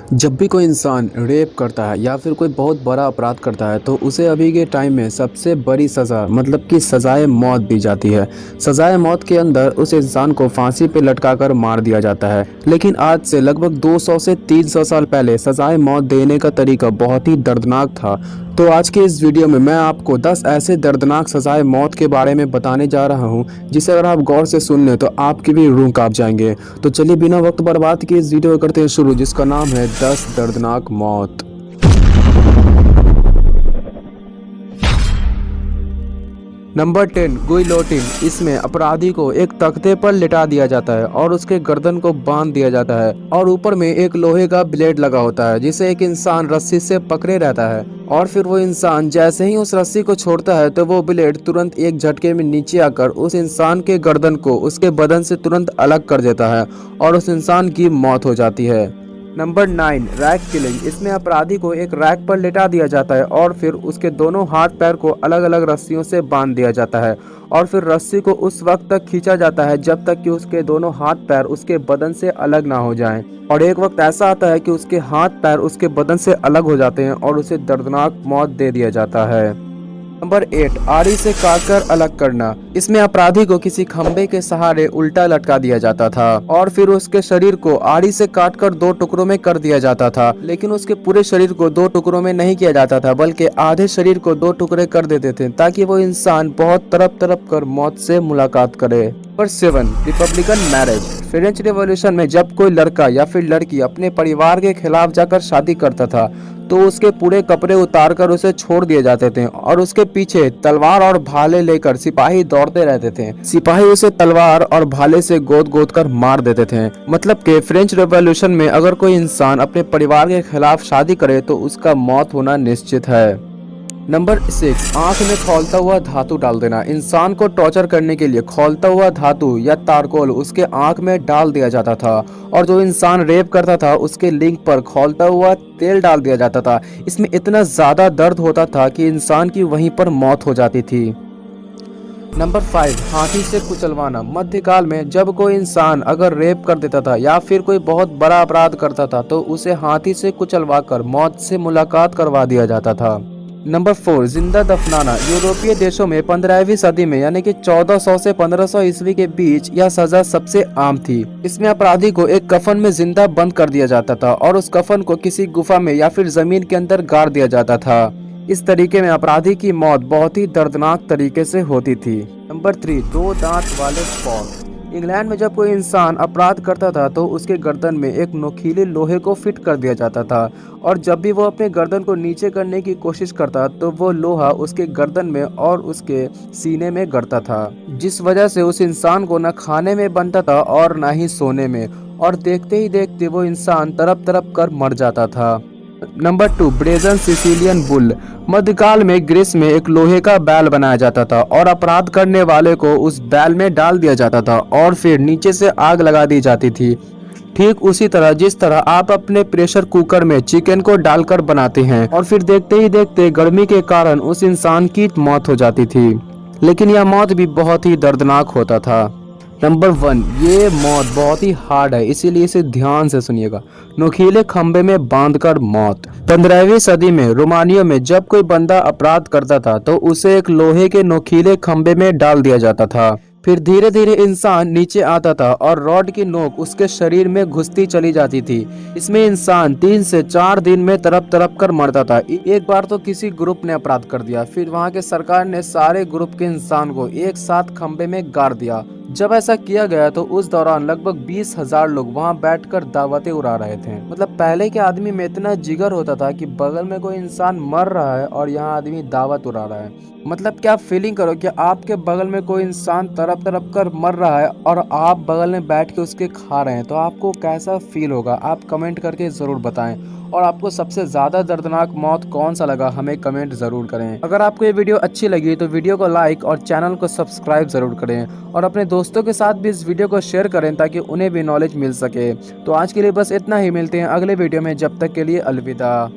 जब भी कोई इंसान रेप करता है या फिर कोई बहुत बड़ा अपराध करता है तो उसे अभी के टाइम में सबसे बड़ी सज़ा मतलब कि सज़ाए मौत दी जाती है। सज़ाए मौत के अंदर उस इंसान को फांसी पे लटकाकर मार दिया जाता है। लेकिन आज से लगभग 200 से 300 साल पहले सज़ाए मौत देने का तरीका बहुत ही दर्दनाक था। तो आज के इस वीडियो में मैं आपको 10 ऐसे दर्दनाक सज़ाए मौत के बारे में बताने जा रहा हूं, जिसे अगर आप गौर से सुन लें तो आपकी भी रूह कांप जाएंगे। तो चलिए बिना वक्त बर्बाद किए इस वीडियो को करते हैं शुरू, जिसका नाम है 10 दर्दनाक मौत। नंबर 10, गुइलोटिन। इसमें अपराधी को एक तख्ते पर लिटा दिया जाता है और उसके गर्दन को बांध दिया जाता है और ऊपर में एक लोहे का ब्लेड लगा होता है जिसे एक इंसान रस्सी से पकड़े रहता है। और फिर वो इंसान जैसे ही उस रस्सी को छोड़ता है तो वो ब्लेड तुरंत एक झटके में नीचे आकर उस इंसान के गर्दन को उसके बदन से तुरंत अलग कर देता है और उस इंसान की मौत हो जाती है। Number 9, rack killing. इसमें अपराधी को एक रैक पर लेटा दिया जाता है और फिर उसके दोनों हाथ पैर को अलग अलग रस्सियों से बांध दिया जाता है और फिर रस्सी को उस वक्त तक खींचा जाता है जब तक कि उसके दोनों हाथ पैर उसके बदन से अलग ना हो जाएं। और एक वक्त ऐसा आता है कि उसके हाथ पैर उसके बदन से अलग हो जाते हैं और उसे दर्दनाक मौत दे दिया जाता है। नंबर 8, आरी से काटकर अलग करना। इसमें अपराधी को किसी खंबे के सहारे उल्टा लटका दिया जाता था और फिर उसके शरीर को आरी से काटकर 2 टुकड़ों में कर दिया जाता था। लेकिन उसके पूरे शरीर को 2 टुकड़ों में नहीं किया जाता था, बल्कि आधे शरीर को 2 टुकड़े कर देते थे ताकि वो इंसान बहुत तड़प तड़प कर मौत से मुलाकात करे। Number 7, Republican marriage. French revolution में जब कोई लड़का या फिर लड़की अपने परिवार के खिलाफ जाकर शादी करता था तो उसके पूरे कपड़े उतारकर उसे छोड़ दिए जाते थे और उसके पीछे तलवार और भाले लेकर सिपाही दौड़ते रहते थे। सिपाही उसे तलवार और भाले से गोद गोद कर मार देते थे। मतलब कि फ्रेंच रिवॉल्यूशन में अगर कोई इंसान अपने परिवार के खिलाफ शादी करे तो उसका मौत होना निश्चित है। नंबर 6, आंख में खौलता हुआ धातु डाल देना। इंसान को टॉर्चर करने के लिए खौलता हुआ धातु या तारकोल उसके आंख में डाल दिया जाता था और जो इंसान रेप करता था उसके लिंग पर खौलता हुआ तेल डाल दिया जाता था। इसमें इतना ज्यादा दर्द होता था कि इंसान की वहीं पर मौत हो जाती थी। नंबर 5, हाथी से कुचलवाना। मध्यकाल में जब कोई इंसान अगर रेप कर देता था या फिर कोई बहुत बड़ा अपराध करता था तो उसे हाथी से कुचलवाकर मौत से मुलाकात करवा दिया जाता था। नंबर 4, जिंदा दफनाना। यूरोपीय देशों में 15वीं सदी में यानी कि 1400 से 1500 ईस्वी के बीच यह सजा सबसे आम थी। इसमें अपराधी को एक कफन में जिंदा बंद कर दिया जाता था और उस कफन को किसी गुफा में या फिर जमीन के अंदर गाड़ दिया जाता था। इस तरीके में अपराधी की मौत बहुत ही दर्दनाक तरीके से होती थी। नंबर 3, 2 दांत वाले फॉग। इंग्लैंड में जब कोई इंसान अपराध करता था तो उसके गर्दन में एक नोकीले लोहे को फिट कर दिया जाता था और जब भी वो अपने गर्दन को नीचे करने की कोशिश करता तो वो लोहा उसके गर्दन में और उसके सीने में गड़ता था, जिस वजह से उस इंसान को न खाने में बनता था और न ही सोने में, और देखते ही देखते वो इंसान तड़प तड़प कर मर जाता था। Number 2, brazen Sicilian bull. मध्यकाल में ग्रीस में एक लोहे का बैल बनाया जाता था और अपराध करने वाले को उस बैल में डाल दिया जाता था और फिर नीचे से आग लगा दी जाती थी। ठीक उसी तरह जिस तरह आप अपने प्रेशर कुकर में चिकन को डालकर बनाते हैं और फिर देखते ही देखते गर्मी के कारण उस इंसान की मौत हो जाती थी। लेकिन यह मौत भी बहुत ही दर्दनाक होता था। नंबर 1, ये मौत बहुत ही हार्ड है, इसीलिए इसे ध्यान से सुनिएगा। नोकीले खंबे में बांधकर मौत। 15वीं सदी में रोमानिया में जब कोई बंदा अपराध करता था तो उसे एक लोहे के नोकीले खंबे में डाल दिया जाता था। फिर धीरे धीरे इंसान नीचे आता था और रॉड की नोक उसके शरीर में घुसती चली जाती थी। इसमें इंसान 3 से 4 दिन में तड़प तड़प कर मरता था। एक बार तो किसी ग्रुप ने अपराध कर दिया, फिर वहां के सरकार ने सारे ग्रुप के इंसान को एक साथ खंबे में गाड़ दिया। जब ऐसा किया गया तो उस दौरान लगभग 20,000 लोग वहां बैठकर दावतें उड़ा रहे थे। मतलब पहले के आदमी में इतना जिगर होता था कि बगल में कोई इंसान मर रहा है और यहाँ आदमी दावत उड़ा रहा है। मतलब क्या फीलिंग करो कि आपके बगल में कोई इंसान तड़प तड़प कर मर रहा है और आप बगल में बैठ के उसके खा रहे हैं, तो आपको कैसा फील होगा? आप कमेंट करके जरूर बताएं। और आपको सबसे ज्यादा दर्दनाक मौत कौन सा लगा हमें कमेंट जरूर करें। अगर आपको ये वीडियो अच्छी लगी तो वीडियो को लाइक और चैनल को सब्सक्राइब जरूर करें और अपने दोस्तों के साथ भी इस वीडियो को शेयर करें ताकि उन्हें भी नॉलेज मिल सके। तो आज के लिए बस इतना ही, मिलते हैं अगले वीडियो में, जब तक के लिए अलविदा।